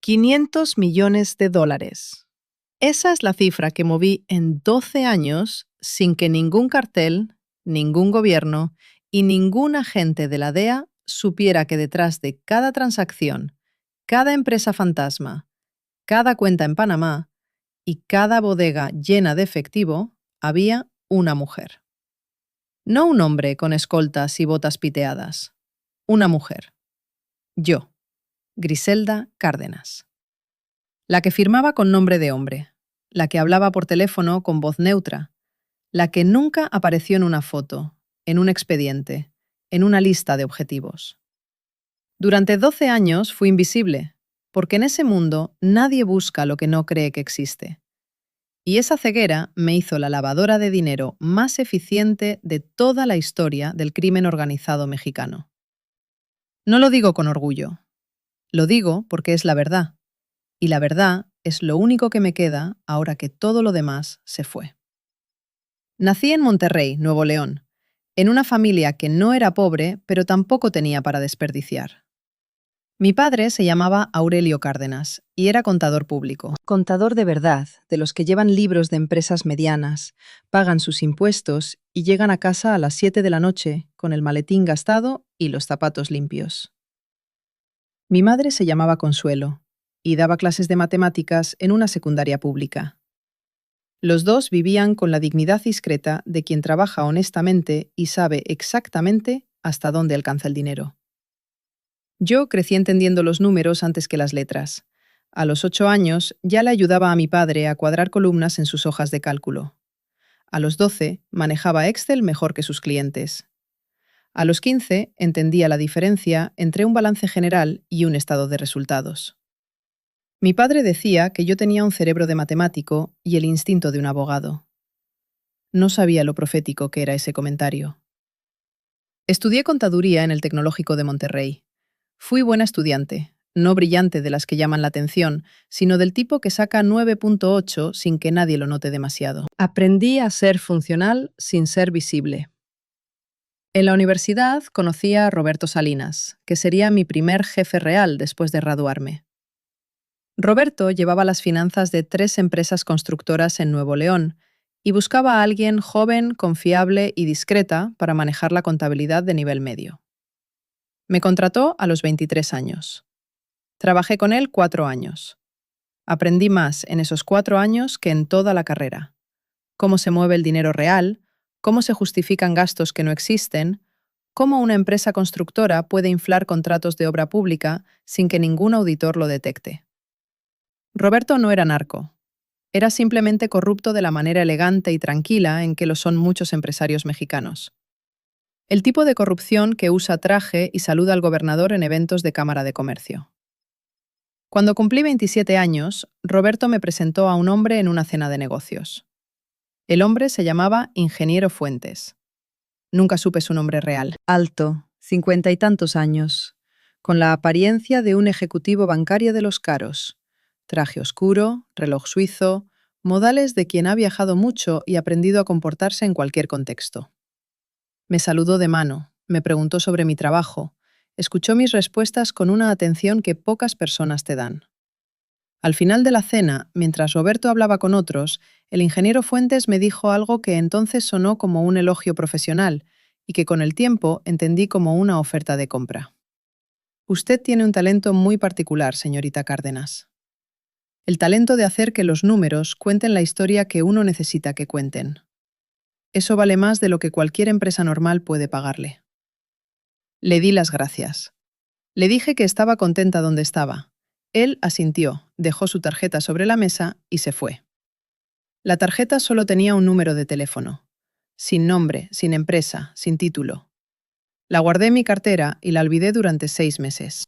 500 millones de dólares. Esa es la cifra que moví en 12 años sin que ningún cartel, ningún gobierno y ningún agente de la DEA supiera que detrás de cada transacción, cada empresa fantasma, cada cuenta en Panamá y cada bodega llena de efectivo había una mujer. No un hombre con escoltas y botas piteadas. Una mujer. Yo, Griselda Cárdenas. La que firmaba con nombre de hombre. La que hablaba por teléfono con voz neutra. La que nunca apareció en una foto, en un expediente, en una lista de objetivos. Durante 12 años fui invisible, porque en ese mundo nadie busca lo que no cree que existe. Y esa ceguera me hizo la lavadora de dinero más eficiente de toda la historia del crimen organizado mexicano. No lo digo con orgullo. Lo digo porque es la verdad. Y la verdad es lo único que me queda ahora que todo lo demás se fue. Nací en Monterrey, Nuevo León, en una familia que no era pobre, pero tampoco tenía para desperdiciar. Mi padre se llamaba Aurelio Cárdenas y era contador público. Contador de verdad, de los que llevan libros de empresas medianas, pagan sus impuestos y llegan a casa a las 7 de la noche con el maletín gastado y los zapatos limpios. Mi madre se llamaba Consuelo y daba clases de matemáticas en una secundaria pública. Los dos vivían con la dignidad discreta de quien trabaja honestamente y sabe exactamente hasta dónde alcanza el dinero. Yo crecí entendiendo los números antes que las letras. A los 8 años ya le ayudaba a mi padre a cuadrar columnas en sus hojas de cálculo. A los 12 manejaba Excel mejor que sus clientes. A los 15 entendía la diferencia entre un balance general y un estado de resultados. Mi padre decía que yo tenía un cerebro de matemático y el instinto de un abogado. No sabía lo profético que era ese comentario. Estudié contaduría en el Tecnológico de Monterrey. Fui buena estudiante, no brillante de las que llaman la atención, sino del tipo que saca 9.8 sin que nadie lo note demasiado. Aprendí a ser funcional sin ser visible. En la universidad conocí a Roberto Salinas, que sería mi primer jefe real después de graduarme. Roberto llevaba las finanzas de 3 empresas constructoras en Nuevo León y buscaba a alguien joven, confiable y discreta para manejar la contabilidad de nivel medio. Me contrató a los 23 años. Trabajé con él 4 años. Aprendí más en esos 4 años que en toda la carrera. Cómo se mueve el dinero real, cómo se justifican gastos que no existen, cómo una empresa constructora puede inflar contratos de obra pública sin que ningún auditor lo detecte. Roberto no era narco. Era simplemente corrupto de la manera elegante y tranquila en que lo son muchos empresarios mexicanos. El tipo de corrupción que usa traje y saluda al gobernador en eventos de Cámara de Comercio. Cuando cumplí 27 años, Roberto me presentó a un hombre en una cena de negocios. El hombre se llamaba Ingeniero Fuentes. Nunca supe su nombre real. Alto, 50 y tantos años, con la apariencia de un ejecutivo bancario de los caros. Traje oscuro, reloj suizo, modales de quien ha viajado mucho y aprendido a comportarse en cualquier contexto. Me saludó de mano, me preguntó sobre mi trabajo, escuchó mis respuestas con una atención que pocas personas te dan. Al final de la cena, mientras Roberto hablaba con otros, el ingeniero Fuentes me dijo algo que entonces sonó como un elogio profesional y que con el tiempo entendí como una oferta de compra. Usted tiene un talento muy particular, señorita Cárdenas. El talento de hacer que los números cuenten la historia que uno necesita que cuenten. Eso vale más de lo que cualquier empresa normal puede pagarle. Le di las gracias. Le dije que estaba contenta donde estaba. Él asintió, dejó su tarjeta sobre la mesa y se fue. La tarjeta solo tenía un número de teléfono. Sin nombre, sin empresa, sin título. La guardé en mi cartera y la olvidé durante 6 meses.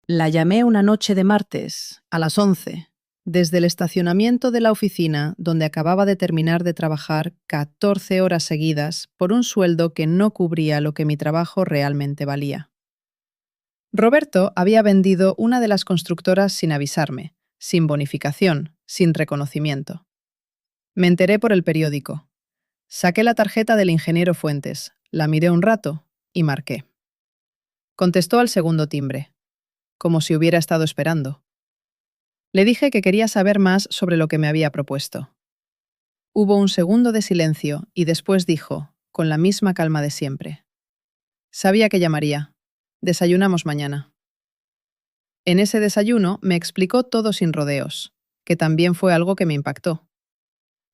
La llamé una noche de martes, a las 11, desde el estacionamiento de la oficina donde acababa de terminar de trabajar 14 horas seguidas por un sueldo que no cubría lo que mi trabajo realmente valía. Roberto había vendido una de las constructoras sin avisarme, sin bonificación, sin reconocimiento. Me enteré por el periódico. Saqué la tarjeta del ingeniero Fuentes, la miré un rato y marqué. Contestó al segundo timbre. como si hubiera estado esperando. Le dije que quería saber más sobre lo que me había propuesto. Hubo un segundo de silencio y después dijo, con la misma calma de siempre: sabía que llamaría. Desayunamos mañana. En ese desayuno me explicó todo sin rodeos, que también fue algo que me impactó.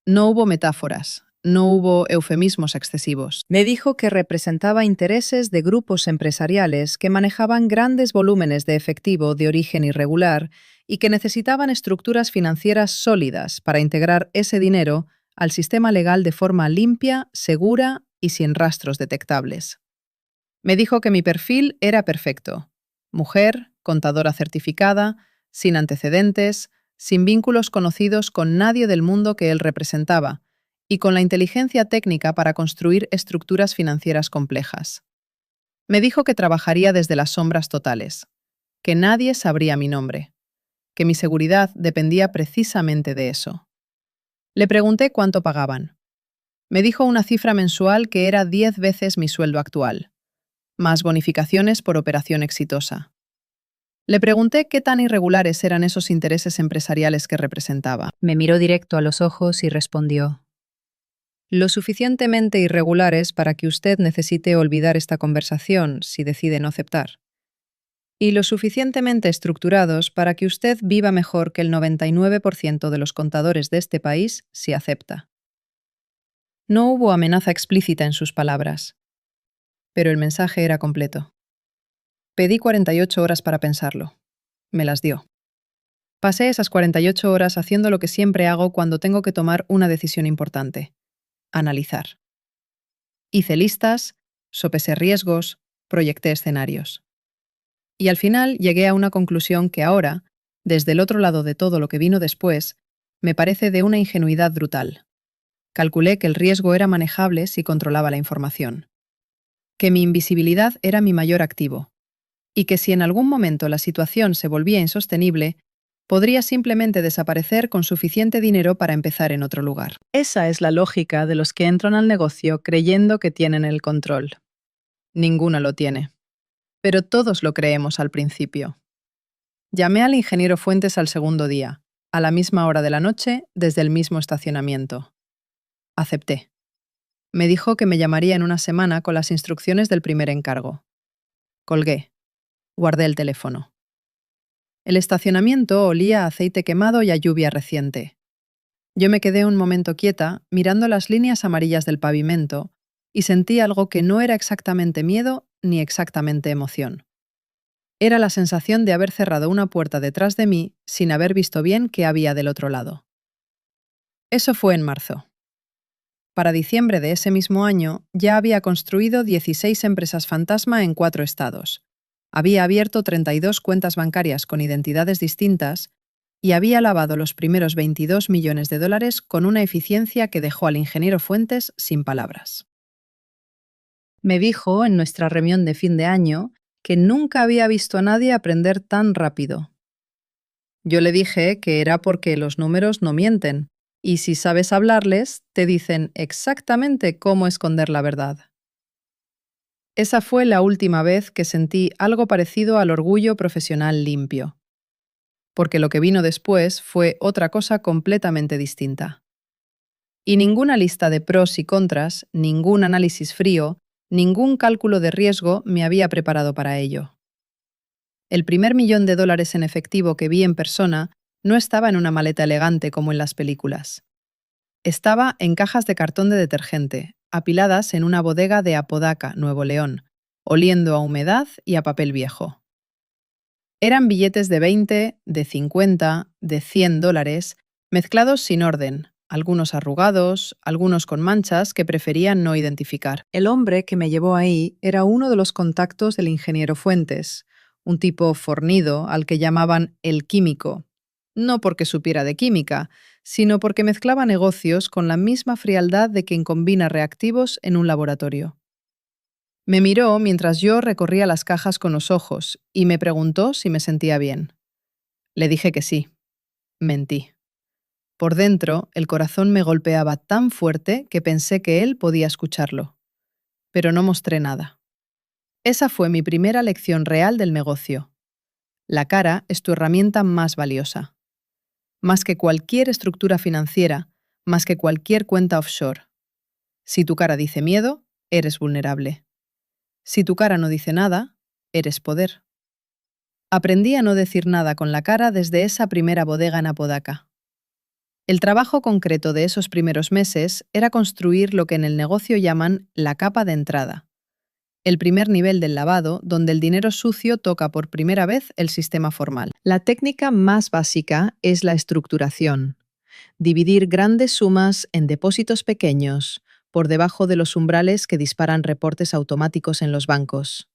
No hubo metáforas, no hubo eufemismos excesivos. Me dijo que representaba intereses de grupos empresariales que manejaban grandes volúmenes de efectivo de origen irregular y que necesitaban estructuras financieras sólidas para integrar ese dinero al sistema legal de forma limpia, segura y sin rastros detectables. Me dijo que mi perfil era perfecto: mujer, contadora certificada, sin antecedentes, sin vínculos conocidos con nadie del mundo que él representaba, y con la inteligencia técnica para construir estructuras financieras complejas. Me dijo que trabajaría desde las sombras totales, que nadie sabría mi nombre, que mi seguridad dependía precisamente de eso. Le pregunté cuánto pagaban. Me dijo una cifra mensual que era 10 veces mi sueldo actual, más bonificaciones por operación exitosa. Le pregunté qué tan irregulares eran esos intereses empresariales que representaba. Me miró directo a los ojos y respondió: lo suficientemente irregulares para que usted necesite olvidar esta conversación si decide no aceptar. Y lo suficientemente estructurados para que usted viva mejor que el 99% de los contadores de este país si acepta. No hubo amenaza explícita en sus palabras, pero el mensaje era completo. Pedí 48 horas para pensarlo. Me las dio. Pasé esas 48 horas haciendo lo que siempre hago cuando tengo que tomar una decisión importante: analizar. Hice listas, sopesé riesgos, proyecté escenarios. Y al final llegué a una conclusión que ahora, desde el otro lado de todo lo que vino después, me parece de una ingenuidad brutal. Calculé que el riesgo era manejable si controlaba la información, que mi invisibilidad era mi mayor activo, y que si en algún momento la situación se volvía insostenible, podría simplemente desaparecer con suficiente dinero para empezar en otro lugar. Esa es la lógica de los que entran al negocio creyendo que tienen el control. Ninguno lo tiene. Pero todos lo creemos al principio. Llamé al ingeniero Fuentes al segundo día, a la misma hora de la noche, desde el mismo estacionamiento. Acepté. Me dijo que me llamaría en una semana con las instrucciones del primer encargo. Colgué. Guardé el teléfono. El estacionamiento olía a aceite quemado y a lluvia reciente. Yo me quedé un momento quieta, mirando las líneas amarillas del pavimento, y sentí algo que no era exactamente miedo ni exactamente emoción. Era la sensación de haber cerrado una puerta detrás de mí sin haber visto bien qué había del otro lado. Eso fue en marzo. Para diciembre de ese mismo año ya había construido 16 empresas fantasma en 4 estados. Había abierto 32 cuentas bancarias con identidades distintas y había lavado los primeros 22 millones de dólares con una eficiencia que dejó al ingeniero Fuentes sin palabras. Me dijo en nuestra reunión de fin de año que nunca había visto a nadie aprender tan rápido. Yo le dije que era porque los números no mienten, y si sabes hablarles, te dicen exactamente cómo esconder la verdad. Esa fue la última vez que sentí algo parecido al orgullo profesional limpio, porque lo que vino después fue otra cosa completamente distinta. Y ninguna lista de pros y contras, ningún análisis frío, ningún cálculo de riesgo me había preparado para ello. El primer $1.000.000 en efectivo que vi en persona no estaba en una maleta elegante como en las películas. Estaba en cajas de cartón de detergente, apiladas en una bodega de Apodaca, Nuevo León, oliendo a humedad y a papel viejo. Eran billetes de 20, de 50, de $100, mezclados sin orden, algunos arrugados, algunos con manchas que preferían no identificar. El hombre que me llevó ahí era uno de los contactos del ingeniero Fuentes, un tipo fornido al que llamaban el químico, no porque supiera de química, sino porque mezclaba negocios con la misma frialdad de quien combina reactivos en un laboratorio. Me miró mientras yo recorría las cajas con los ojos y me preguntó si me sentía bien. Le dije que sí. Mentí. Por dentro, el corazón me golpeaba tan fuerte que pensé que él podía escucharlo. Pero no mostré nada. Esa fue mi primera lección real del negocio. La cara es tu herramienta más valiosa. Más que cualquier estructura financiera, más que cualquier cuenta offshore. Si tu cara dice miedo, eres vulnerable. Si tu cara no dice nada, eres poder. Aprendí a no decir nada con la cara desde esa primera bodega en Apodaca. El trabajo concreto de esos primeros meses era construir lo que en el negocio llaman la capa de entrada, el primer nivel del lavado donde el dinero sucio toca por primera vez el sistema formal. La técnica más básica es la estructuración. Dividir grandes sumas en depósitos pequeños, por debajo de los umbrales que disparan reportes automáticos en los bancos.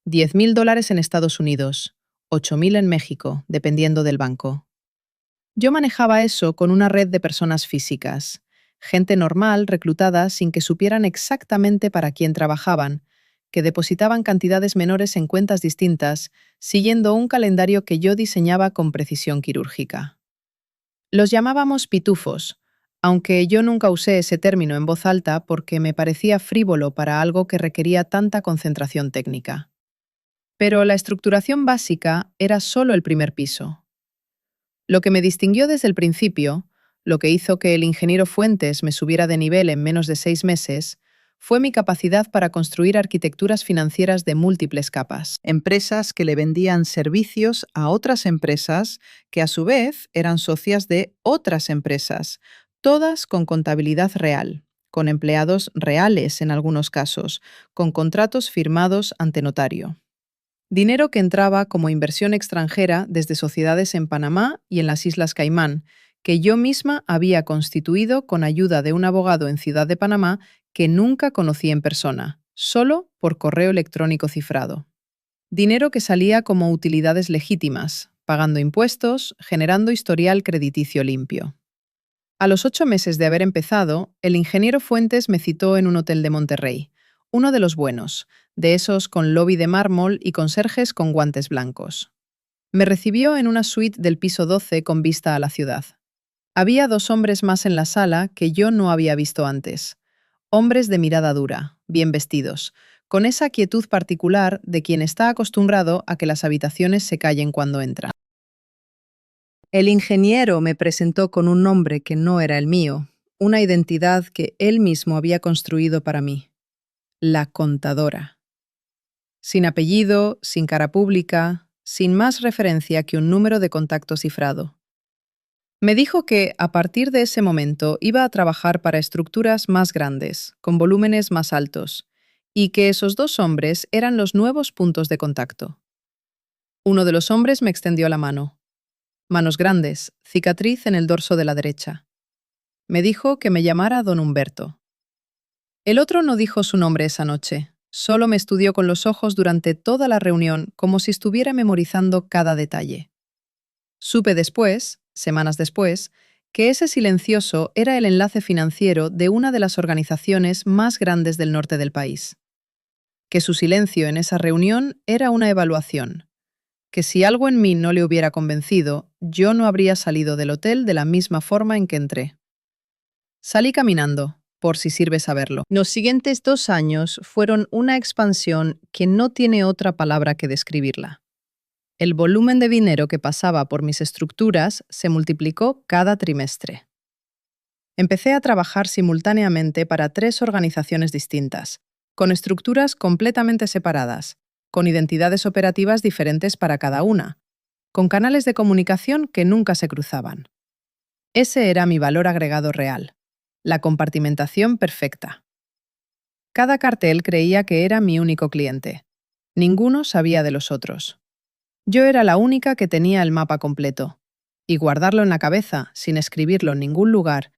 $10.000 en Estados Unidos, 8.000 en México, dependiendo del banco. Yo manejaba eso con una red de personas físicas, gente normal reclutada sin que supieran exactamente para quién trabajaban, que depositaban cantidades menores en cuentas distintas, siguiendo un calendario que yo diseñaba con precisión quirúrgica. Los llamábamos pitufos, aunque yo nunca usé ese término en voz alta porque me parecía frívolo para algo que requería tanta concentración técnica. Pero la estructuración básica era solo el primer piso. Lo que me distinguió desde el principio, lo que hizo que el ingeniero Fuentes me subiera de nivel en menos de 6 meses, fue mi capacidad para construir arquitecturas financieras de múltiples capas. Empresas que le vendían servicios a otras empresas que a su vez eran socias de otras empresas, todas con contabilidad real, con empleados reales en algunos casos, con contratos firmados ante notario. Dinero que entraba como inversión extranjera desde sociedades en Panamá y en las Islas Caimán, que yo misma había constituido con ayuda de un abogado en Ciudad de Panamá que nunca conocí en persona, solo por correo electrónico cifrado. Dinero que salía como utilidades legítimas, pagando impuestos, generando historial crediticio limpio. A los 8 meses de haber empezado, el ingeniero Fuentes me citó en un hotel de Monterrey, uno de los buenos, de esos con lobby de mármol y conserjes con guantes blancos. Me recibió en una suite del piso 12 con vista a la ciudad. Había 2 hombres más en la sala que yo no había visto antes. Hombres de mirada dura, bien vestidos, con esa quietud particular de quien está acostumbrado a que las habitaciones se callen cuando entra. El ingeniero me presentó con un nombre que no era el mío, una identidad que él mismo había construido para mí. La contadora. Sin apellido, sin cara pública, sin más referencia que un número de contacto cifrado. Me dijo que, a partir de ese momento, iba a trabajar para estructuras más grandes, con volúmenes más altos, y que esos 2 hombres eran los nuevos puntos de contacto. Uno de los hombres me extendió la mano. Manos grandes, cicatriz en el dorso de la derecha. Me dijo que me llamara don Humberto. El otro no dijo su nombre esa noche, solo me estudió con los ojos durante toda la reunión como si estuviera memorizando cada detalle. Supe después, semanas después, que ese silencioso era el enlace financiero de una de las organizaciones más grandes del norte del país. Que su silencio en esa reunión era una evaluación. Que si algo en mí no le hubiera convencido, yo no habría salido del hotel de la misma forma en que entré. Salí caminando, por si sirve saberlo. Los siguientes 2 años fueron una expansión que no tiene otra palabra que describirla. El volumen de dinero que pasaba por mis estructuras se multiplicó cada trimestre. Empecé a trabajar simultáneamente para 3 organizaciones distintas, con estructuras completamente separadas, con identidades operativas diferentes para cada una, con canales de comunicación que nunca se cruzaban. Ese era mi valor agregado real, la compartimentación perfecta. Cada cartel creía que era mi único cliente. Ninguno sabía de los otros. Yo era la única que tenía el mapa completo, y guardarlo en la cabeza, sin escribirlo en ningún lugar,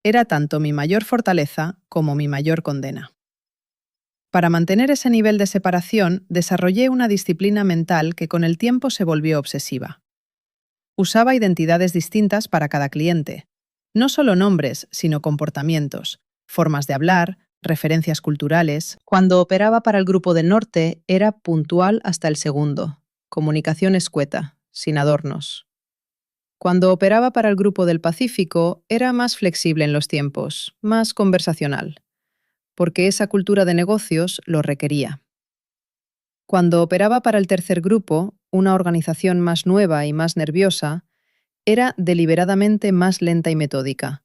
era tanto mi mayor fortaleza como mi mayor condena. Para mantener ese nivel de separación, desarrollé una disciplina mental que con el tiempo se volvió obsesiva. Usaba identidades distintas para cada cliente, no solo nombres, sino comportamientos, formas de hablar, referencias culturales. Cuando operaba para el Grupo del Norte, era puntual hasta el segundo. Comunicación escueta, sin adornos. Cuando operaba para el Grupo del Pacífico, era más flexible en los tiempos, más conversacional, porque esa cultura de negocios lo requería. Cuando operaba para el tercer grupo, una organización más nueva y más nerviosa, era deliberadamente más lenta y metódica,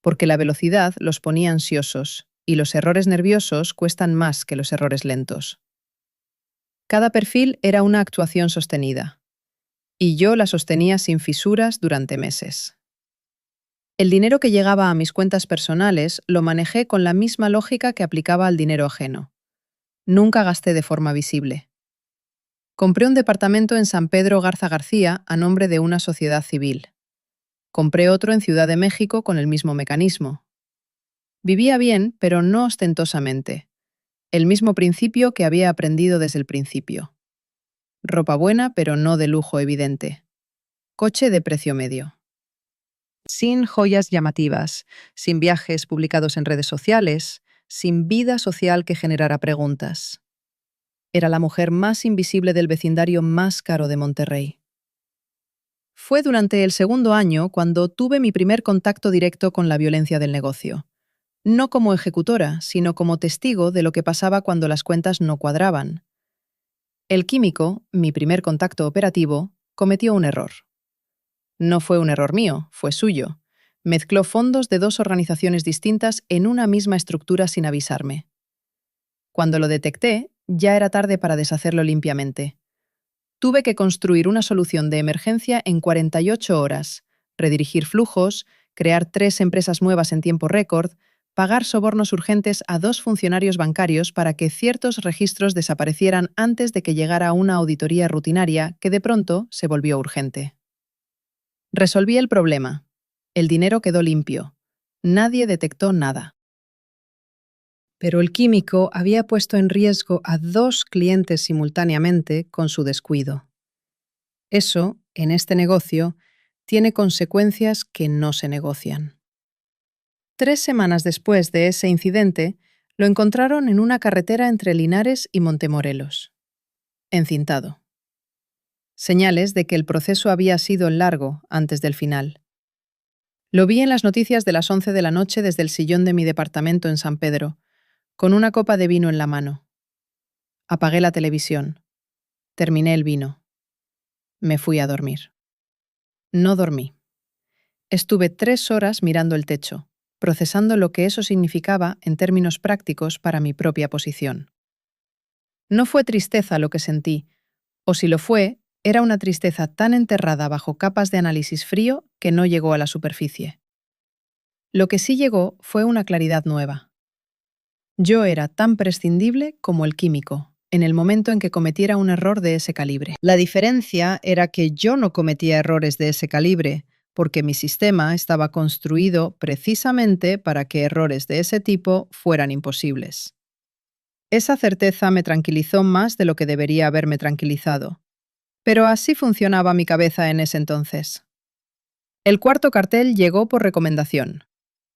porque la velocidad los ponía ansiosos y los errores nerviosos cuestan más que los errores lentos. Cada perfil era una actuación sostenida, y yo la sostenía sin fisuras durante meses. El dinero que llegaba a mis cuentas personales lo manejé con la misma lógica que aplicaba al dinero ajeno. Nunca gasté de forma visible. Compré un departamento en San Pedro Garza García a nombre de una sociedad civil. Compré otro en Ciudad de México con el mismo mecanismo. Vivía bien, pero no ostentosamente. El mismo principio que había aprendido desde el principio. Ropa buena, pero no de lujo evidente. Coche de precio medio. Sin joyas llamativas, sin viajes publicados en redes sociales, sin vida social que generara preguntas. Era la mujer más invisible del vecindario más caro de Monterrey. Fue durante el segundo año cuando tuve mi primer contacto directo con la violencia del negocio. No como ejecutora, sino como testigo de lo que pasaba cuando las cuentas no cuadraban. El químico, mi primer contacto operativo, cometió un error. No fue un error mío, fue suyo. Mezcló fondos de dos organizaciones distintas en una misma estructura sin avisarme. Cuando lo detecté, ya era tarde para deshacerlo limpiamente. Tuve que construir una solución de emergencia en 48 horas, redirigir flujos, crear 3 empresas nuevas en tiempo récord, pagar sobornos urgentes a 2 funcionarios bancarios para que ciertos registros desaparecieran antes de que llegara una auditoría rutinaria que de pronto se volvió urgente. Resolví el problema. El dinero quedó limpio. Nadie detectó nada. Pero el químico había puesto en riesgo a 2 clientes simultáneamente con su descuido. Eso, en este negocio, tiene consecuencias que no se negocian. 3 semanas después de ese incidente, lo encontraron en una carretera entre Linares y Montemorelos, encintado. Señales de que el proceso había sido largo antes del final. Lo vi en las noticias de las 11 de la noche desde el sillón de mi departamento en San Pedro, con una copa de vino en la mano. Apagué la televisión. Terminé el vino. Me fui a dormir. No dormí. Estuve 3 horas mirando el techo, procesando lo que eso significaba en términos prácticos para mi propia posición. No fue tristeza lo que sentí, o si lo fue, era una tristeza tan enterrada bajo capas de análisis frío que no llegó a la superficie. Lo que sí llegó fue una claridad nueva. Yo era tan prescindible como el químico, en el momento en que cometiera un error de ese calibre. La diferencia era que yo no cometía errores de ese calibre, porque mi sistema estaba construido precisamente para que errores de ese tipo fueran imposibles. Esa certeza me tranquilizó más de lo que debería haberme tranquilizado. Pero así funcionaba mi cabeza en ese entonces. El cuarto cartel llegó por recomendación.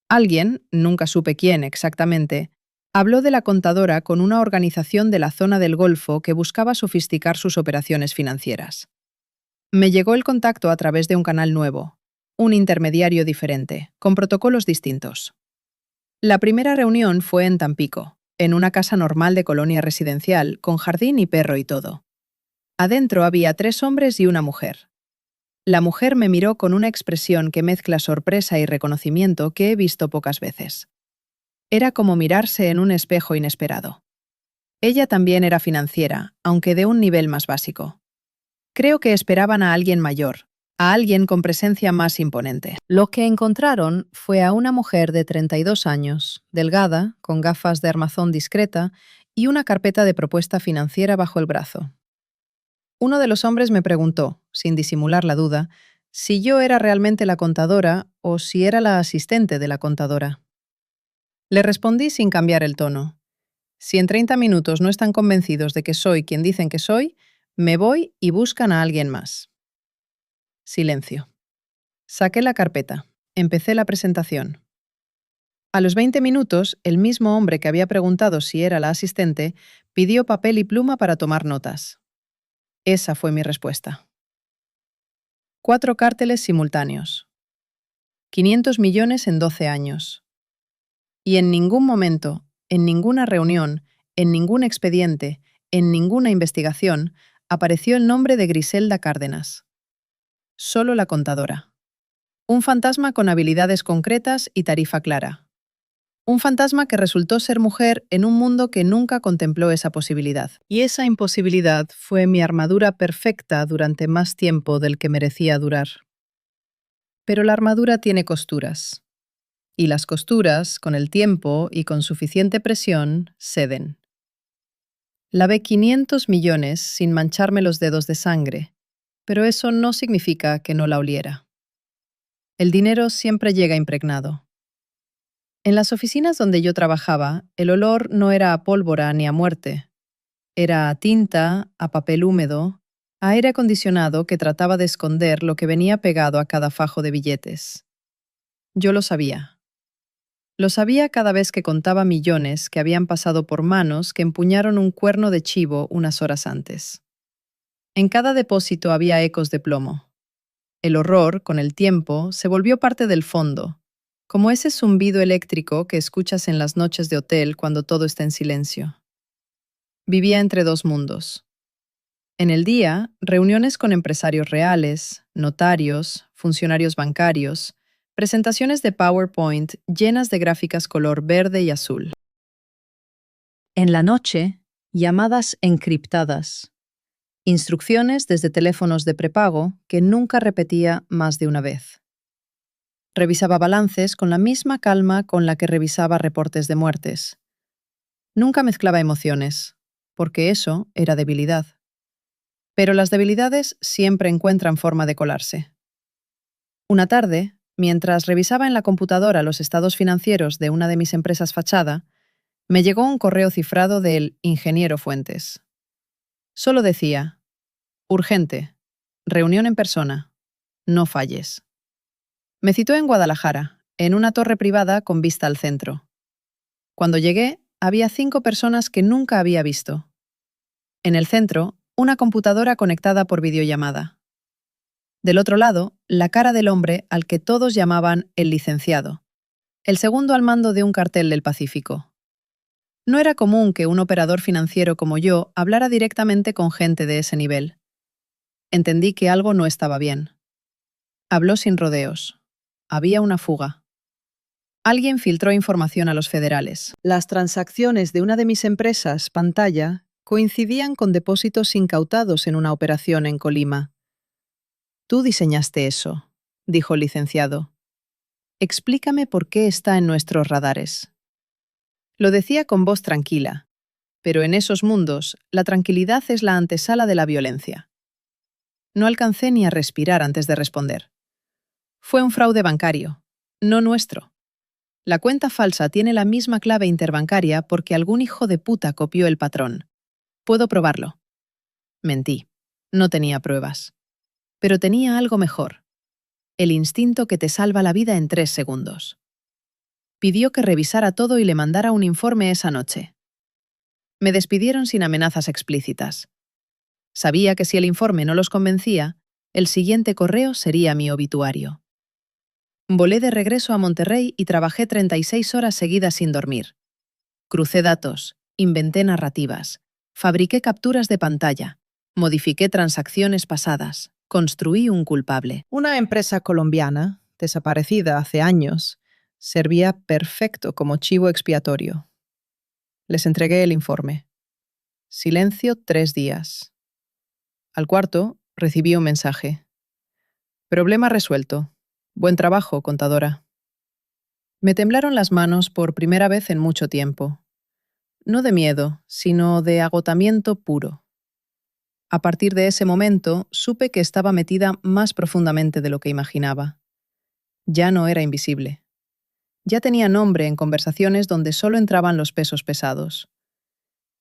Alguien, nunca supe quién exactamente, habló de la contadora con una organización de la zona del Golfo que buscaba sofisticar sus operaciones financieras. Me llegó el contacto a través de un canal nuevo, un intermediario diferente, con protocolos distintos. La primera reunión fue en Tampico, en una casa normal de colonia residencial, con jardín y perro y todo. Adentro había 3 hombres y una mujer. La mujer me miró con una expresión que mezcla sorpresa y reconocimiento que he visto pocas veces. Era como mirarse en un espejo inesperado. Ella también era financiera, aunque de un nivel más básico. Creo que esperaban a alguien mayor, a alguien con presencia más imponente. Lo que encontraron fue a una mujer de 32 años, delgada, con gafas de armazón discreta y una carpeta de propuesta financiera bajo el brazo. Uno de los hombres me preguntó, sin disimular la duda, si yo era realmente la contadora o si era la asistente de la contadora. Le respondí sin cambiar el tono. Si en 30 minutos no están convencidos de que soy quien dicen que soy, me voy y buscan a alguien más. Silencio. Saqué la carpeta. Empecé la presentación. A los 20 minutos, el mismo hombre que había preguntado si era la asistente pidió papel y pluma para tomar notas. Esa fue mi respuesta. 4 cárteles simultáneos. 500 millones en 12 años. Y en ningún momento, en ninguna reunión, en ningún expediente, en ninguna investigación, apareció el nombre de Griselda Cárdenas. Solo la contadora. Un fantasma con habilidades concretas y tarifa clara. Un fantasma que resultó ser mujer en un mundo que nunca contempló esa posibilidad. Y esa imposibilidad fue mi armadura perfecta durante más tiempo del que merecía durar. Pero la armadura tiene costuras. Y las costuras, con el tiempo y con suficiente presión, ceden. Lavé 500 millones sin mancharme los dedos de sangre, pero eso no significa que no la oliera. El dinero siempre llega impregnado. En las oficinas donde yo trabajaba, el olor no era a pólvora ni a muerte. Era a tinta, a papel húmedo, a aire acondicionado que trataba de esconder lo que venía pegado a cada fajo de billetes. Yo lo sabía. Lo sabía cada vez que contaba millones que habían pasado por manos que empuñaron un cuerno de chivo unas horas antes. En cada depósito había ecos de plomo. El horror, con el tiempo, se volvió parte del fondo, como ese zumbido eléctrico que escuchas en las noches de hotel cuando todo está en silencio. Vivía entre dos mundos. En el día, reuniones con empresarios reales, notarios, funcionarios bancarios, presentaciones de PowerPoint llenas de gráficas color verde y azul. En la noche, llamadas encriptadas. Instrucciones desde teléfonos de prepago que nunca repetía más de una vez. Revisaba balances con la misma calma con la que revisaba reportes de muertes. Nunca mezclaba emociones, porque eso era debilidad. Pero las debilidades siempre encuentran forma de colarse. Una tarde, mientras revisaba en la computadora los estados financieros de una de mis empresas fachada, me llegó un correo cifrado del ingeniero Fuentes. Solo decía: urgente, reunión en persona, no falles. Me citó en Guadalajara, en una torre privada con vista al centro. Cuando llegué, había 5 personas que nunca había visto. En el centro, una computadora conectada por videollamada. Del otro lado, la cara del hombre al que todos llamaban el licenciado, el segundo al mando de un cartel del Pacífico. No era común que un operador financiero como yo hablara directamente con gente de ese nivel. Entendí que algo no estaba bien. Habló sin rodeos. Había una fuga. Alguien filtró información a los federales. Las transacciones de una de mis empresas, Pantalla, coincidían con depósitos incautados en una operación en Colima. «Tú diseñaste eso», dijo el licenciado. «Explícame por qué está en nuestros radares». Lo decía con voz tranquila, pero en esos mundos la tranquilidad es la antesala de la violencia. No alcancé ni a respirar antes de responder. Fue un fraude bancario, no nuestro. La cuenta falsa tiene la misma clave interbancaria porque algún hijo de puta copió el patrón. Puedo probarlo. Mentí. No tenía pruebas. Pero tenía algo mejor. El instinto que te salva la vida en 3 segundos. Pidió que revisara todo y le mandara un informe esa noche. Me despidieron sin amenazas explícitas. Sabía que si el informe no los convencía, el siguiente correo sería mi obituario. Volé de regreso a Monterrey y trabajé 36 horas seguidas sin dormir. Crucé datos, inventé narrativas, fabriqué capturas de pantalla, modifiqué transacciones pasadas, construí un culpable. Una empresa colombiana, desaparecida hace años, servía perfecto como chivo expiatorio. Les entregué el informe. Silencio 3 días. Al cuarto, recibí un mensaje. Problema resuelto. Buen trabajo, contadora. Me temblaron las manos por primera vez en mucho tiempo. No de miedo, sino de agotamiento puro. A partir de ese momento, supe que estaba metida más profundamente de lo que imaginaba. Ya no era invisible. Ya tenía nombre en conversaciones donde solo entraban los pesos pesados.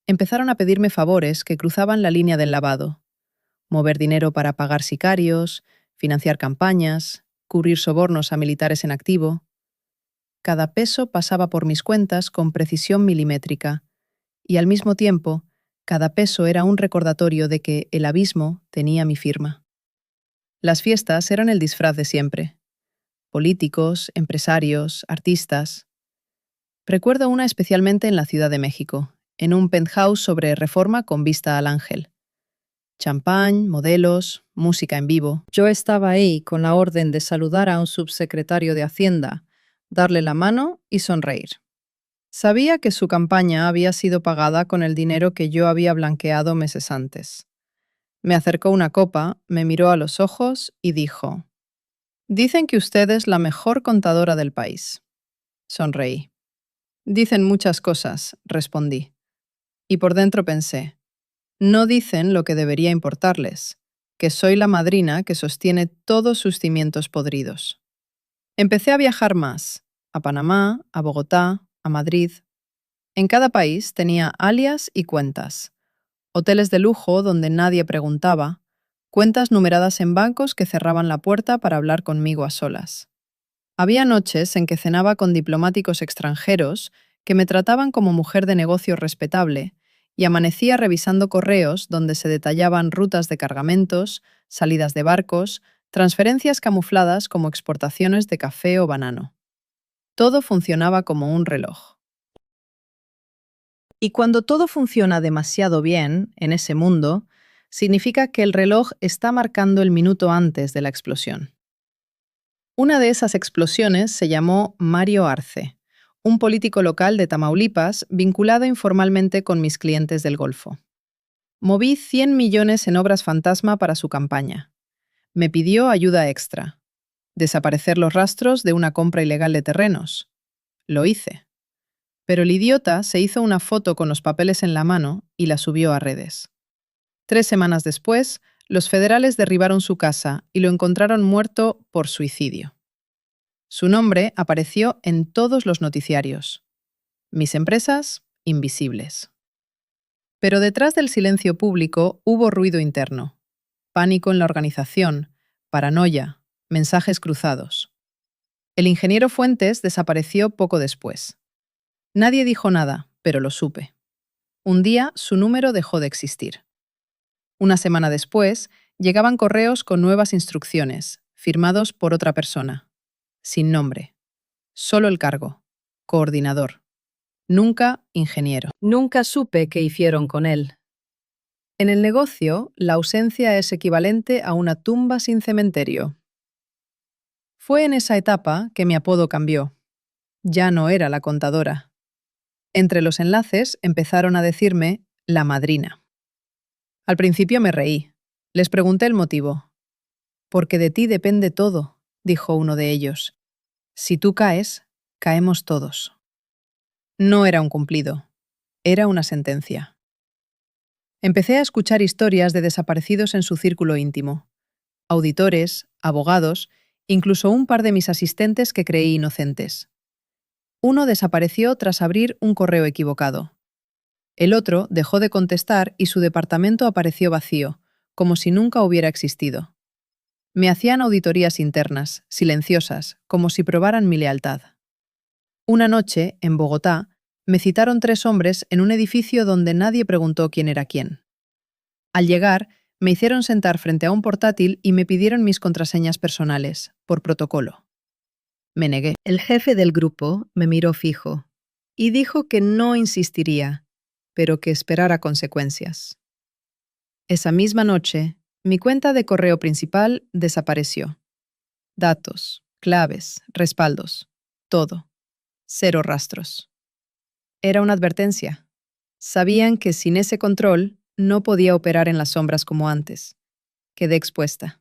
Empezaron a pedirme favores que cruzaban la línea del lavado. Mover dinero para pagar sicarios, financiar campañas, cubrir sobornos a militares en activo. Cada peso pasaba por mis cuentas con precisión milimétrica, y al mismo tiempo, cada peso era un recordatorio de que el abismo tenía mi firma. Las fiestas eran el disfraz de siempre. Políticos, empresarios, artistas. Recuerdo una especialmente en la Ciudad de México, en un penthouse sobre Reforma con vista al Ángel. Champán, modelos, música en vivo. Yo estaba ahí con la orden de saludar a un subsecretario de Hacienda, darle la mano y sonreír. Sabía que su campaña había sido pagada con el dinero que yo había blanqueado meses antes. Me acercó una copa, me miró a los ojos y dijo: «Dicen que usted es la mejor contadora del país». Sonreí. «Dicen muchas cosas», respondí. Y por dentro pensé: «No dicen lo que debería importarles, que soy la madrina que sostiene todos sus cimientos podridos». Empecé a viajar más, a Panamá, a Bogotá, a Madrid. En cada país tenía alias y cuentas. Hoteles de lujo donde nadie preguntaba, cuentas numeradas en bancos que cerraban la puerta para hablar conmigo a solas. Había noches en que cenaba con diplomáticos extranjeros que me trataban como mujer de negocio respetable y amanecía revisando correos donde se detallaban rutas de cargamentos, salidas de barcos, transferencias camufladas como exportaciones de café o banano. Todo funcionaba como un reloj. Y cuando todo funciona demasiado bien en ese mundo, significa que el reloj está marcando el minuto antes de la explosión. Una de esas explosiones se llamó Mario Arce, un político local de Tamaulipas vinculado informalmente con mis clientes del Golfo. Moví 100 millones en obras fantasma para su campaña. Me pidió ayuda extra. Desaparecer los rastros de una compra ilegal de terrenos. Lo hice. Pero el idiota se hizo una foto con los papeles en la mano y la subió a redes. 3 semanas después, los federales derribaron su casa y lo encontraron muerto por suicidio. Su nombre apareció en todos los noticiarios. Mis empresas, invisibles. Pero detrás del silencio público hubo ruido interno. Pánico en la organización, paranoia, mensajes cruzados. El ingeniero Fuentes desapareció poco después. Nadie dijo nada, pero lo supe. Un día su número dejó de existir. Una semana después, llegaban correos con nuevas instrucciones, firmados por otra persona. Sin nombre. Solo el cargo. Coordinador. Nunca ingeniero. Nunca supe qué hicieron con él. En el negocio, la ausencia es equivalente a una tumba sin cementerio. Fue en esa etapa que mi apodo cambió. Ya no era la contadora. Entre los enlaces empezaron a decirme la madrina. Al principio me reí. Les pregunté el motivo. «Porque de ti depende todo», dijo uno de ellos. «Si tú caes, caemos todos». No era un cumplido. Era una sentencia. Empecé a escuchar historias de desaparecidos en su círculo íntimo. Auditores, abogados, incluso un par de mis asistentes que creí inocentes. Uno desapareció tras abrir un correo equivocado. El otro dejó de contestar y su departamento apareció vacío, como si nunca hubiera existido. Me hacían auditorías internas, silenciosas, como si probaran mi lealtad. Una noche, en Bogotá, me citaron 3 hombres en un edificio donde nadie preguntó quién era quién. Al llegar, me hicieron sentar frente a un portátil y me pidieron mis contraseñas personales, por protocolo. Me negué. El jefe del grupo me miró fijo y dijo que no insistiría, pero que esperara consecuencias. Esa misma noche, mi cuenta de correo principal desapareció. Datos, claves, respaldos, todo. 0 rastros. Era una advertencia. Sabían que sin ese control no podía operar en las sombras como antes. Quedé expuesta.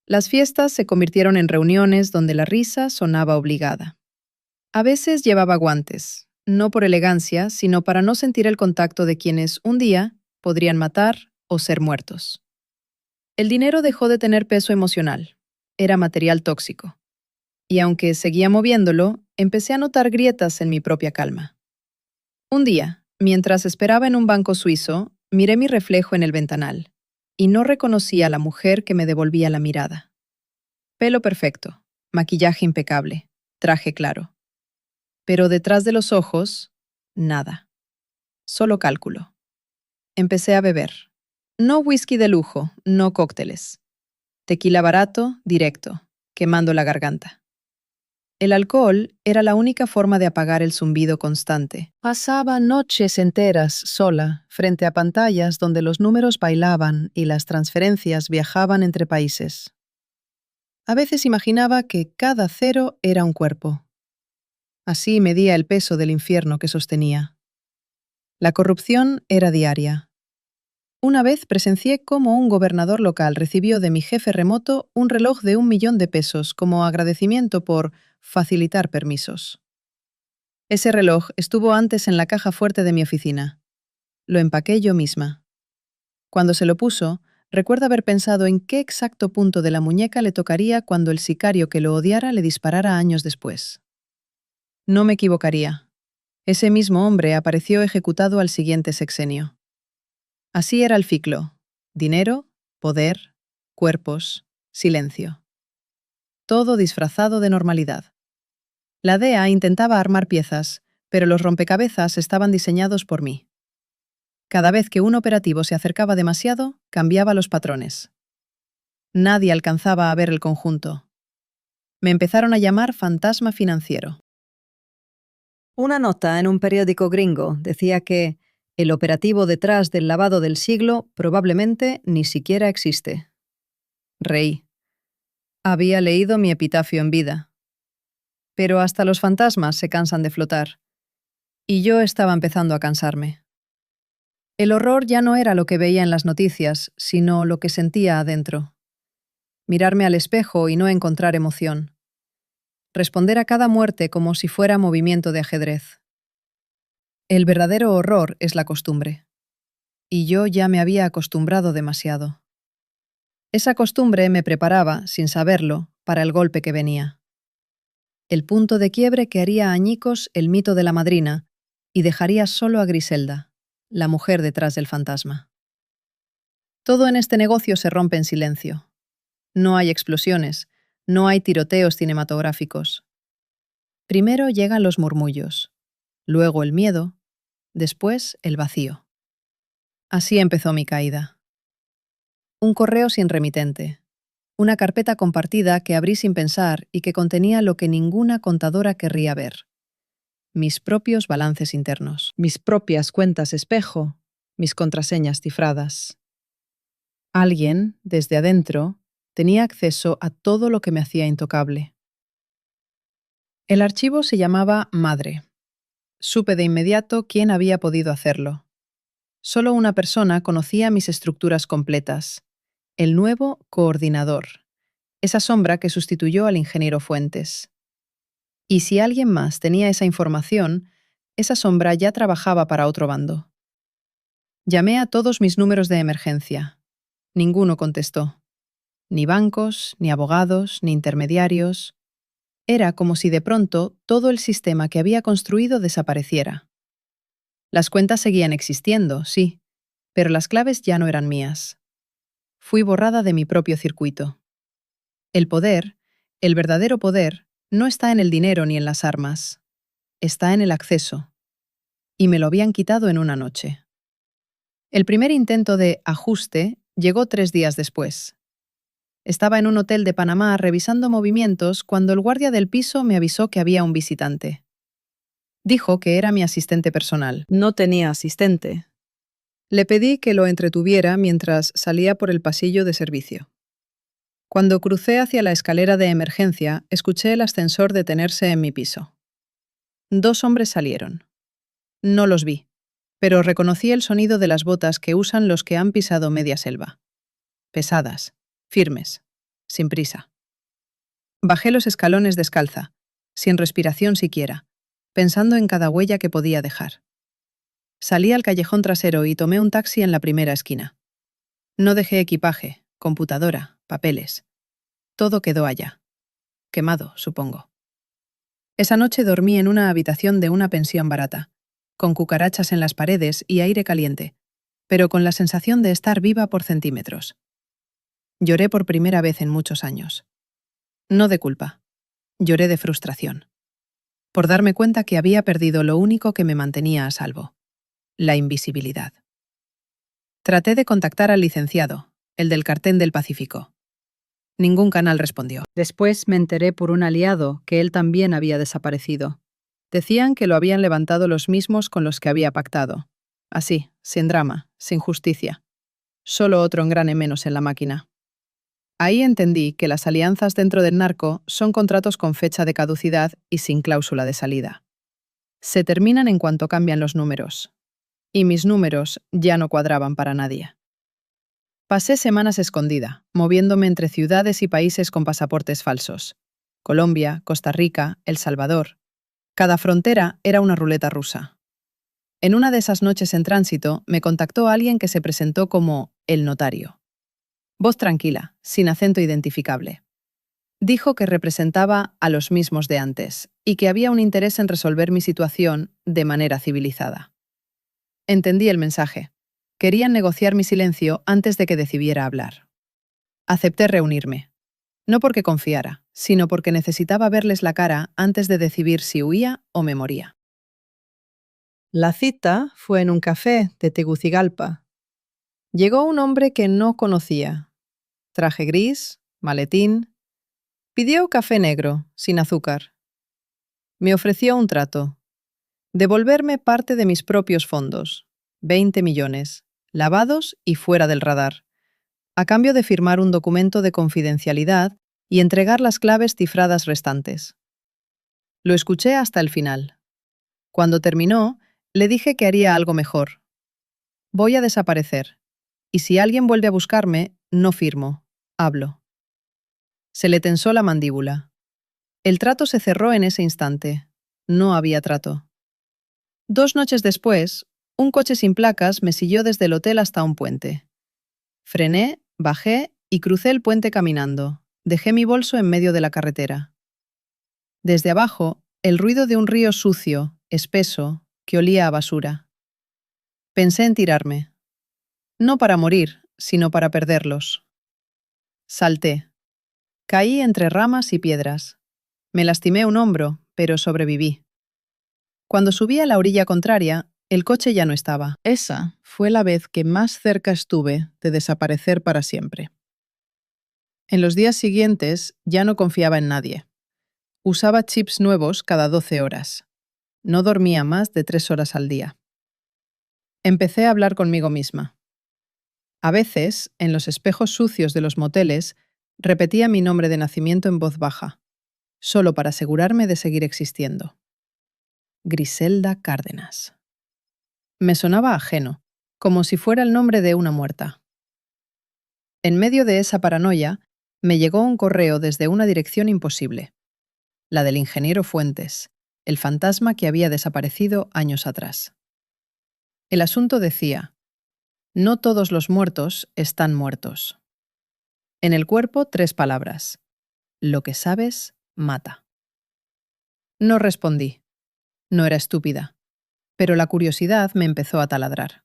Las fiestas se convirtieron en reuniones donde la risa sonaba obligada. A veces llevaba guantes, no por elegancia, sino para no sentir el contacto de quienes un día podrían matar o ser muertos. El dinero dejó de tener peso emocional. Era material tóxico. Y aunque seguía moviéndolo, empecé a notar grietas en mi propia calma. Un día, mientras esperaba en un banco suizo, miré mi reflejo en el ventanal y no reconocí a la mujer que me devolvía la mirada. Pelo perfecto, maquillaje impecable, traje claro. Pero detrás de los ojos, nada. Solo cálculo. Empecé a beber. No whisky de lujo, no cócteles. Tequila barato, directo, quemando la garganta. El alcohol era la única forma de apagar el zumbido constante. Pasaba noches enteras sola, frente a pantallas donde los números bailaban y las transferencias viajaban entre países. A veces imaginaba que cada cero era un cuerpo. Así medía el peso del infierno que sostenía. La corrupción era diaria. Una vez presencié cómo un gobernador local recibió de mi jefe remoto un reloj de 1 millón de pesos como agradecimiento por facilitar permisos. Ese reloj estuvo antes en la caja fuerte de mi oficina. Lo empaqué yo misma. Cuando se lo puso, recuerdo haber pensado en qué exacto punto de la muñeca le tocaría cuando el sicario que lo odiara le disparara años después. No me equivocaría. Ese mismo hombre apareció ejecutado al siguiente sexenio. Así era el ciclo: dinero, poder, cuerpos, silencio. Todo disfrazado de normalidad. La DEA intentaba armar piezas, pero los rompecabezas estaban diseñados por mí. Cada vez que un operativo se acercaba demasiado, cambiaba los patrones. Nadie alcanzaba a ver el conjunto. Me empezaron a llamar fantasma financiero. Una nota en un periódico gringo decía que el operativo detrás del lavado del siglo probablemente ni siquiera existe. Reí. Había leído mi epitafio en vida. Pero hasta los fantasmas se cansan de flotar. Y yo estaba empezando a cansarme. El horror ya no era lo que veía en las noticias, sino lo que sentía adentro. Mirarme al espejo y no encontrar emoción. Responder a cada muerte como si fuera movimiento de ajedrez. El verdadero horror es la costumbre. Y yo ya me había acostumbrado demasiado. Esa costumbre me preparaba, sin saberlo, para el golpe que venía. El punto de quiebre que haría añicos el mito de la madrina y dejaría solo a Griselda, la mujer detrás del fantasma. Todo en este negocio se rompe en silencio. No hay explosiones, no hay tiroteos cinematográficos. Primero llegan los murmullos, luego el miedo, después el vacío. Así empezó mi caída. Un correo sin remitente. Una carpeta compartida que abrí sin pensar y que contenía lo que ninguna contadora querría ver. Mis propios balances internos, mis propias cuentas espejo, mis contraseñas cifradas. Alguien, desde adentro, tenía acceso a todo lo que me hacía intocable. El archivo se llamaba Madre. Supe de inmediato quién había podido hacerlo. Solo una persona conocía mis estructuras completas: el nuevo coordinador, esa sombra que sustituyó al ingeniero Fuentes. Y si alguien más tenía esa información, esa sombra ya trabajaba para otro bando. Llamé a todos mis números de emergencia. Ninguno contestó. Ni bancos, ni abogados, ni intermediarios. Era como si de pronto todo el sistema que había construido desapareciera. Las cuentas seguían existiendo, sí, pero las claves ya no eran mías. Fui borrada de mi propio circuito. El poder, el verdadero poder, no está en el dinero ni en las armas. Está en el acceso. Y me lo habían quitado en una noche. El primer intento de ajuste llegó 3 días después. Estaba en un hotel de Panamá revisando movimientos cuando el guardia del piso me avisó que había un visitante. Dijo que era mi asistente personal. No tenía asistente. Le pedí que lo entretuviera mientras salía por el pasillo de servicio. Cuando crucé hacia la escalera de emergencia, escuché el ascensor detenerse en mi piso. 2 hombres salieron. No los vi, pero reconocí el sonido de las botas que usan los que han pisado media selva. Pesadas, firmes, sin prisa. Bajé los escalones descalza, sin respiración siquiera, pensando en cada huella que podía dejar. Salí al callejón trasero y tomé un taxi en la primera esquina. No dejé equipaje, computadora, papeles. Todo quedó allá. Quemado, supongo. Esa noche dormí en una habitación de una pensión barata, con cucarachas en las paredes y aire caliente, pero con la sensación de estar viva por centímetros. Lloré por primera vez en muchos años. No de culpa. Lloré de frustración. Por darme cuenta que había perdido lo único que me mantenía a salvo: la invisibilidad. Traté de contactar al licenciado, el del Cartel del Pacífico. Ningún canal respondió. Después me enteré por un aliado que él también había desaparecido. Decían que lo habían levantado los mismos con los que había pactado. Así, sin drama, sin justicia. Solo otro engrane menos en la máquina. Ahí entendí que las alianzas dentro del narco son contratos con fecha de caducidad y sin cláusula de salida. Se terminan en cuanto cambian los números. Y mis números ya no cuadraban para nadie. Pasé semanas escondida, moviéndome entre ciudades y países con pasaportes falsos. Colombia, Costa Rica, El Salvador. Cada frontera era una ruleta rusa. En una de esas noches en tránsito, me contactó alguien que se presentó como el notario. Voz tranquila, sin acento identificable. Dijo que representaba a los mismos de antes y que había un interés en resolver mi situación de manera civilizada. Entendí el mensaje. Querían negociar mi silencio antes de que decidiera hablar. Acepté reunirme. No porque confiara, sino porque necesitaba verles la cara antes de decidir si huía o me moría. La cita fue en un café de Tegucigalpa. Llegó un hombre que no conocía. Traje gris, maletín. Pidió café negro, sin azúcar. Me ofreció un trato. Devolverme parte de mis propios fondos, 20 millones, lavados y fuera del radar, a cambio de firmar un documento de confidencialidad y entregar las claves cifradas restantes. Lo escuché hasta el final. Cuando terminó, le dije que haría algo mejor. Voy a desaparecer, y si alguien vuelve a buscarme, no firmo, hablo. Se le tensó la mandíbula. El trato se cerró en ese instante. No había trato. 2 noches después, un coche sin placas me siguió desde el hotel hasta un puente. Frené, bajé y crucé el puente caminando. Dejé mi bolso en medio de la carretera. Desde abajo, el ruido de un río sucio, espeso, que olía a basura. Pensé en tirarme. No para morir, sino para perderlos. Salté. Caí entre ramas y piedras. Me lastimé un hombro, pero sobreviví. Cuando subí a la orilla contraria, el coche ya no estaba. Esa fue la vez que más cerca estuve de desaparecer para siempre. En los días siguientes ya no confiaba en nadie. Usaba chips nuevos cada 12 horas. No dormía más de 3 horas al día. Empecé a hablar conmigo misma. A veces, en los espejos sucios de los moteles, repetía mi nombre de nacimiento en voz baja, solo para asegurarme de seguir existiendo. Griselda Cárdenas. Me sonaba ajeno, como si fuera el nombre de una muerta. En medio de esa paranoia, me llegó un correo desde una dirección imposible, la del ingeniero Fuentes, el fantasma que había desaparecido años atrás. El asunto decía: no todos los muertos están muertos. En el cuerpo 3 palabras: lo que sabes, mata. No respondí. No era estúpida, pero la curiosidad me empezó a taladrar.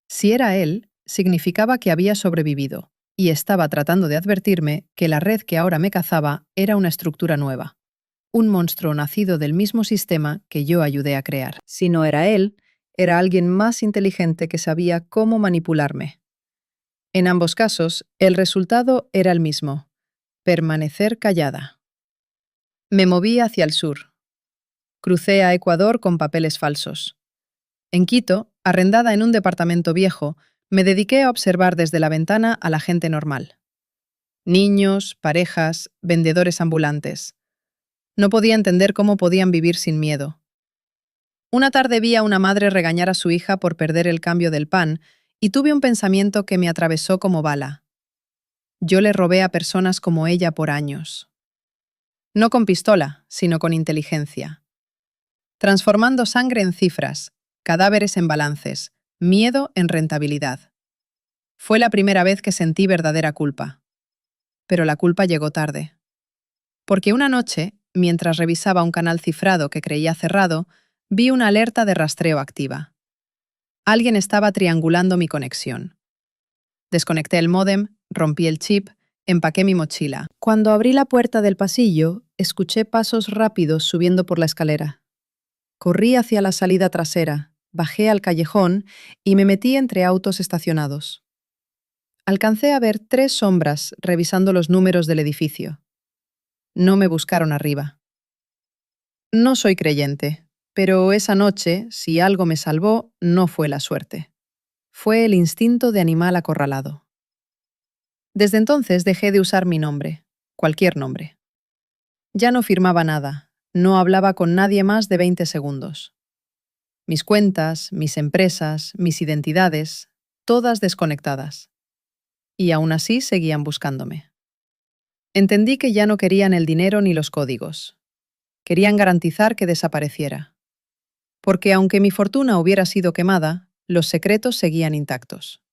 Si era él, significaba que había sobrevivido, y estaba tratando de advertirme que la red que ahora me cazaba era una estructura nueva, un monstruo nacido del mismo sistema que yo ayudé a crear. Si no era él, era alguien más inteligente que sabía cómo manipularme. En ambos casos, el resultado era el mismo: permanecer callada. Me moví hacia el sur. Crucé a Ecuador con papeles falsos. En Quito, arrendada en un departamento viejo, me dediqué a observar desde la ventana a la gente normal. Niños, parejas, vendedores ambulantes. No podía entender cómo podían vivir sin miedo. Una tarde vi a una madre regañar a su hija por perder el cambio del pan y tuve un pensamiento que me atravesó como bala. Yo le robé a personas como ella por años. No con pistola, sino con inteligencia. Transformando sangre en cifras, cadáveres en balances, miedo en rentabilidad. Fue la primera vez que sentí verdadera culpa. Pero la culpa llegó tarde. Porque una noche, mientras revisaba un canal cifrado que creía cerrado, vi una alerta de rastreo activa. Alguien estaba triangulando mi conexión. Desconecté el módem, rompí el chip, empaqué mi mochila. Cuando abrí la puerta del pasillo, escuché pasos rápidos subiendo por la escalera. Corrí hacia la salida trasera, bajé al callejón y me metí entre autos estacionados. Alcancé a ver 3 sombras revisando los números del edificio. No me buscaron arriba. No soy creyente, pero esa noche, si algo me salvó, no fue la suerte. Fue el instinto de animal acorralado. Desde entonces dejé de usar mi nombre, cualquier nombre. Ya no firmaba nada, no hablaba con nadie más de 20 segundos. Mis cuentas, mis empresas, mis identidades, todas desconectadas. Y aún así seguían buscándome. Entendí que ya no querían el dinero ni los códigos. Querían garantizar que desapareciera. Porque aunque mi fortuna hubiera sido quemada, los secretos seguían intactos.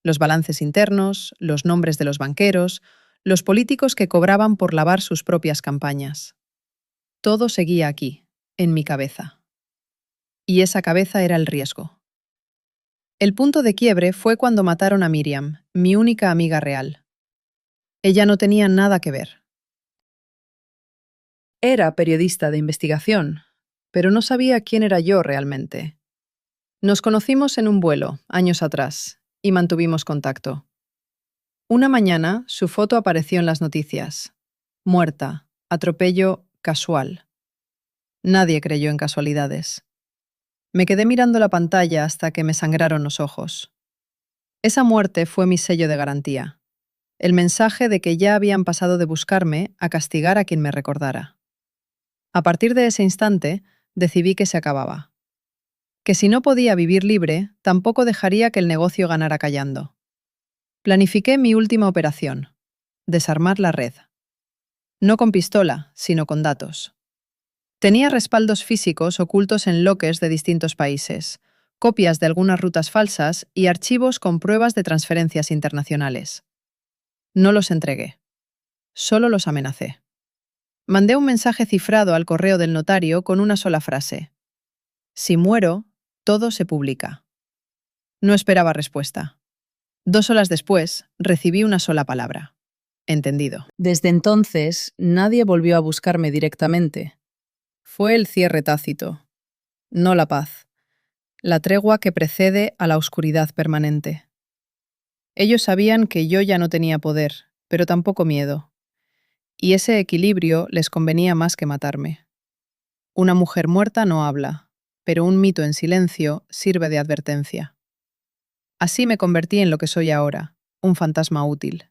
Los balances internos, los nombres de los banqueros, los políticos que cobraban por lavar sus propias campañas. Todo seguía aquí, en mi cabeza. Y esa cabeza era el riesgo. El punto de quiebre fue cuando mataron a Miriam, mi única amiga real. Ella no tenía nada que ver. Era periodista de investigación, pero no sabía quién era yo realmente. Nos conocimos en un vuelo, años atrás, y mantuvimos contacto. Una mañana, su foto apareció en las noticias. Muerta, atropello casual. Nadie creyó en casualidades. Me quedé mirando la pantalla hasta que me sangraron los ojos. Esa muerte fue mi sello de garantía. El mensaje de que ya habían pasado de buscarme a castigar a quien me recordara. A partir de ese instante, decidí que se acababa. Que si no podía vivir libre, tampoco dejaría que el negocio ganara callando. Planifiqué mi última operación: desarmar la red. No con pistola, sino con datos. Tenía respaldos físicos ocultos en lockers de distintos países, copias de algunas rutas falsas y archivos con pruebas de transferencias internacionales. No los entregué. Solo los amenacé. Mandé un mensaje cifrado al correo del notario con una sola frase: si muero, todo se publica. No esperaba respuesta. 2 horas después, recibí una sola palabra: entendido. Desde entonces, nadie volvió a buscarme directamente. Fue el cierre tácito, no la paz, la tregua que precede a la oscuridad permanente. Ellos sabían que yo ya no tenía poder, pero tampoco miedo. Y ese equilibrio les convenía más que matarme. Una mujer muerta no habla, pero un mito en silencio sirve de advertencia. Así me convertí en lo que soy ahora, un fantasma útil.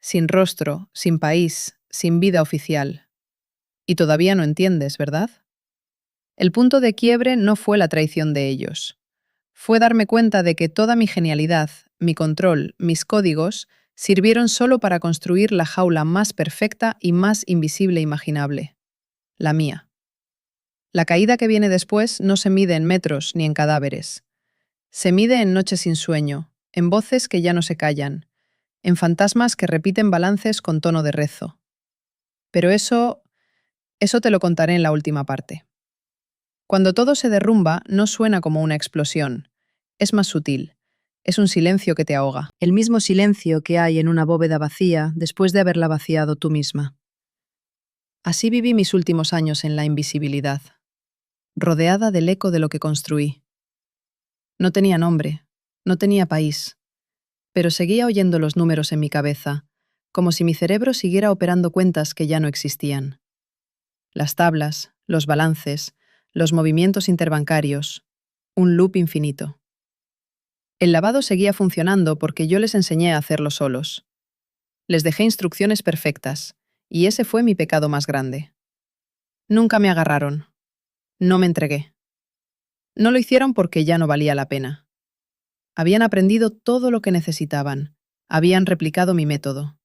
Sin rostro, sin país, sin vida oficial. Y todavía no entiendes, ¿verdad? El punto de quiebre no fue la traición de ellos. Fue darme cuenta de que toda mi genialidad, mi control, mis códigos, sirvieron solo para construir la jaula más perfecta y más invisible imaginable. La mía. La caída que viene después no se mide en metros ni en cadáveres. Se mide en noches sin sueño, en voces que ya no se callan, en fantasmas que repiten balances con tono de rezo. Pero eso te lo contaré en la última parte. Cuando todo se derrumba, no suena como una explosión. Es más sutil. Es un silencio que te ahoga. El mismo silencio que hay en una bóveda vacía después de haberla vaciado tú misma. Así viví mis últimos años en la invisibilidad, rodeada del eco de lo que construí. No tenía nombre, no tenía país, pero seguía oyendo los números en mi cabeza, como si mi cerebro siguiera operando cuentas que ya no existían. Las tablas, los balances, los movimientos interbancarios, un loop infinito. El lavado seguía funcionando porque yo les enseñé a hacerlo solos. Les dejé instrucciones perfectas, y ese fue mi pecado más grande. Nunca me agarraron. No me entregué. No lo hicieron porque ya no valía la pena. Habían aprendido todo lo que necesitaban. Habían replicado mi método.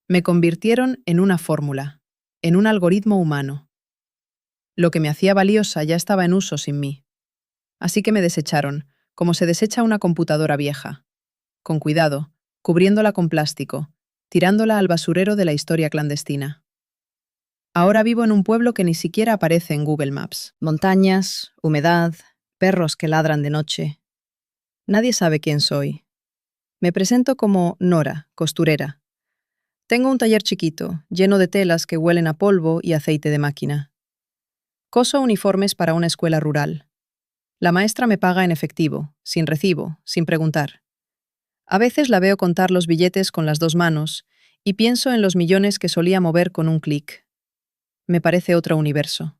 Me convirtieron en una fórmula, en un algoritmo humano. Lo que me hacía valiosa ya estaba en uso sin mí. Así que me desecharon, como se desecha una computadora vieja. Con cuidado, cubriéndola con plástico, tirándola al basurero de la historia clandestina. Ahora vivo en un pueblo que ni siquiera aparece en Google Maps. Montañas, humedad, perros que ladran de noche. Nadie sabe quién soy. Me presento como Nora, costurera. Tengo un taller chiquito, lleno de telas que huelen a polvo y aceite de máquina. Coso uniformes para una escuela rural. La maestra me paga en efectivo, sin recibo, sin preguntar. A veces la veo contar los billetes con las dos manos y pienso en los millones que solía mover con un clic. Me parece otro universo.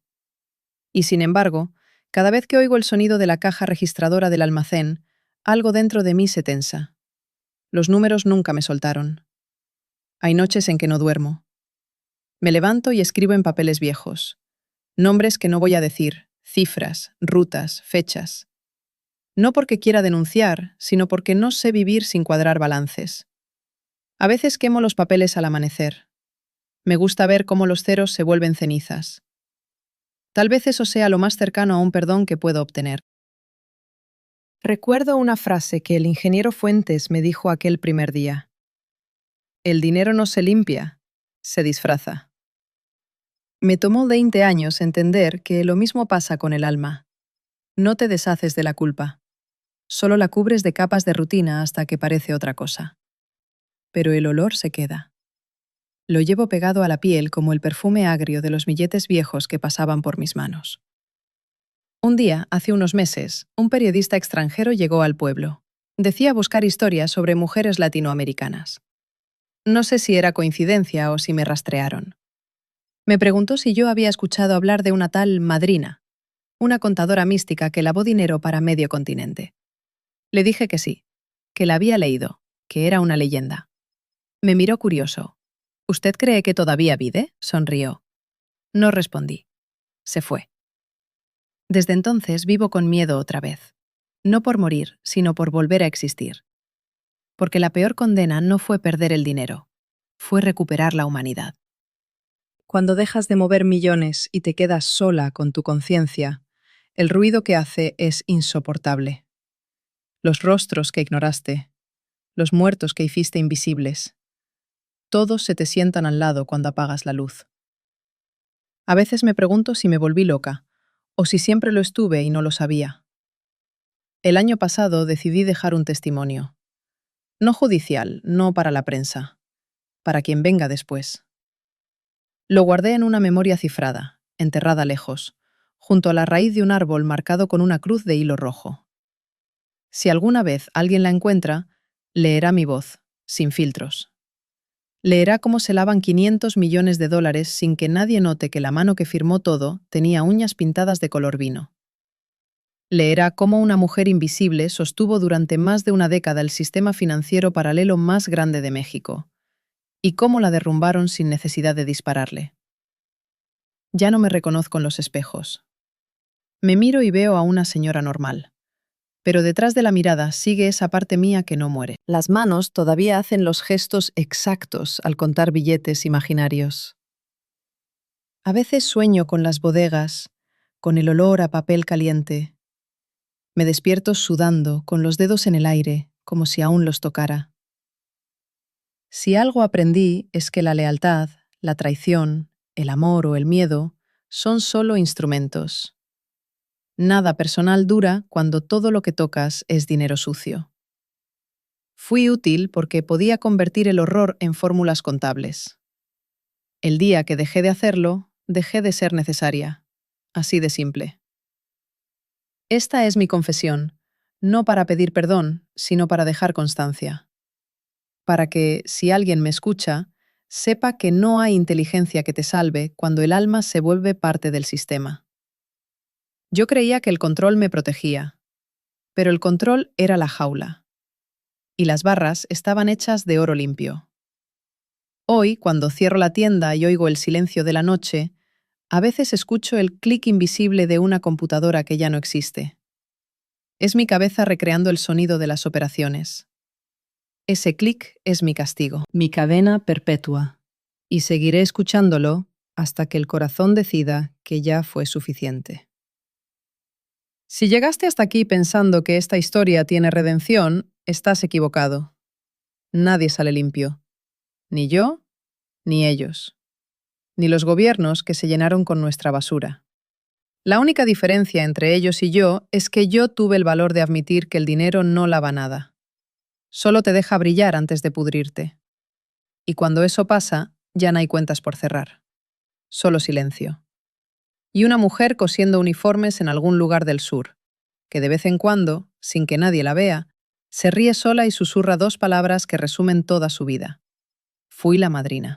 Y sin embargo, cada vez que oigo el sonido de la caja registradora del almacén, algo dentro de mí se tensa. Los números nunca me soltaron. Hay noches en que no duermo. Me levanto y escribo en papeles viejos. Nombres que no voy a decir, cifras, rutas, fechas. No porque quiera denunciar, sino porque no sé vivir sin cuadrar balances. A veces quemo los papeles al amanecer. Me gusta ver cómo los ceros se vuelven cenizas. Tal vez eso sea lo más cercano a un perdón que puedo obtener. Recuerdo una frase que el ingeniero Fuentes me dijo aquel primer día. El dinero no se limpia, se disfraza. Me tomó 20 años entender que lo mismo pasa con el alma. No te deshaces de la culpa. Solo la cubres de capas de rutina hasta que parece otra cosa. Pero el olor se queda. Lo llevo pegado a la piel como el perfume agrio de los billetes viejos que pasaban por mis manos. Un día, hace unos meses, un periodista extranjero llegó al pueblo. Decía buscar historias sobre mujeres latinoamericanas. No sé si era coincidencia o si me rastrearon. Me preguntó si yo había escuchado hablar de una tal Madrina, una contadora mística que lavó dinero para medio continente. Le dije que sí, que la había leído, que era una leyenda. Me miró curioso. ¿Usted cree que todavía vive?, sonrió. No respondí. Se fue. Desde entonces vivo con miedo otra vez. No por morir, sino por volver a existir. Porque la peor condena no fue perder el dinero, fue recuperar la humanidad. Cuando dejas de mover millones y te quedas sola con tu conciencia, el ruido que hace es insoportable. Los rostros que ignoraste, los muertos que hiciste invisibles, todos se te sientan al lado cuando apagas la luz. A veces me pregunto si me volví loca, o si siempre lo estuve y no lo sabía. El año pasado decidí dejar un testimonio. No judicial, no para la prensa, para quien venga después. Lo guardé en una memoria cifrada, enterrada lejos, junto a la raíz de un árbol marcado con una cruz de hilo rojo. Si alguna vez alguien la encuentra, leerá mi voz, sin filtros. Leerá cómo se lavan 500 millones de dólares sin que nadie note que la mano que firmó todo tenía uñas pintadas de color vino. Leerá cómo una mujer invisible sostuvo durante más de una década el sistema financiero paralelo más grande de México, y cómo la derrumbaron sin necesidad de dispararle. Ya no me reconozco en los espejos. Me miro y veo a una señora normal. Pero detrás de la mirada sigue esa parte mía que no muere. Las manos todavía hacen los gestos exactos al contar billetes imaginarios. A veces sueño con las bodegas, con el olor a papel caliente. Me despierto sudando, con los dedos en el aire, como si aún los tocara. Si algo aprendí es que la lealtad, la traición, el amor o el miedo son solo instrumentos. Nada personal dura cuando todo lo que tocas es dinero sucio. Fui útil porque podía convertir el horror en fórmulas contables. El día que dejé de hacerlo, dejé de ser necesaria. Así de simple. Esta es mi confesión, no para pedir perdón, sino para dejar constancia. Para que, si alguien me escucha, sepa que no hay inteligencia que te salve cuando el alma se vuelve parte del sistema. Yo creía que el control me protegía, pero el control era la jaula, y las barras estaban hechas de oro limpio. Hoy, cuando cierro la tienda y oigo el silencio de la noche, a veces escucho el clic invisible de una computadora que ya no existe. Es mi cabeza recreando el sonido de las operaciones. Ese clic es mi castigo, mi cadena perpetua, y seguiré escuchándolo hasta que el corazón decida que ya fue suficiente. Si llegaste hasta aquí pensando que esta historia tiene redención, estás equivocado. Nadie sale limpio. Ni yo, ni ellos. Ni los gobiernos que se llenaron con nuestra basura. La única diferencia entre ellos y yo es que yo tuve el valor de admitir que el dinero no lava nada. Solo te deja brillar antes de pudrirte. Y cuando eso pasa, ya no hay cuentas por cerrar. Solo silencio. Y una mujer cosiendo uniformes en algún lugar del sur, que de vez en cuando, sin que nadie la vea, Se ríe sola y susurra dos palabras que resumen toda su vida. Fui la madrina.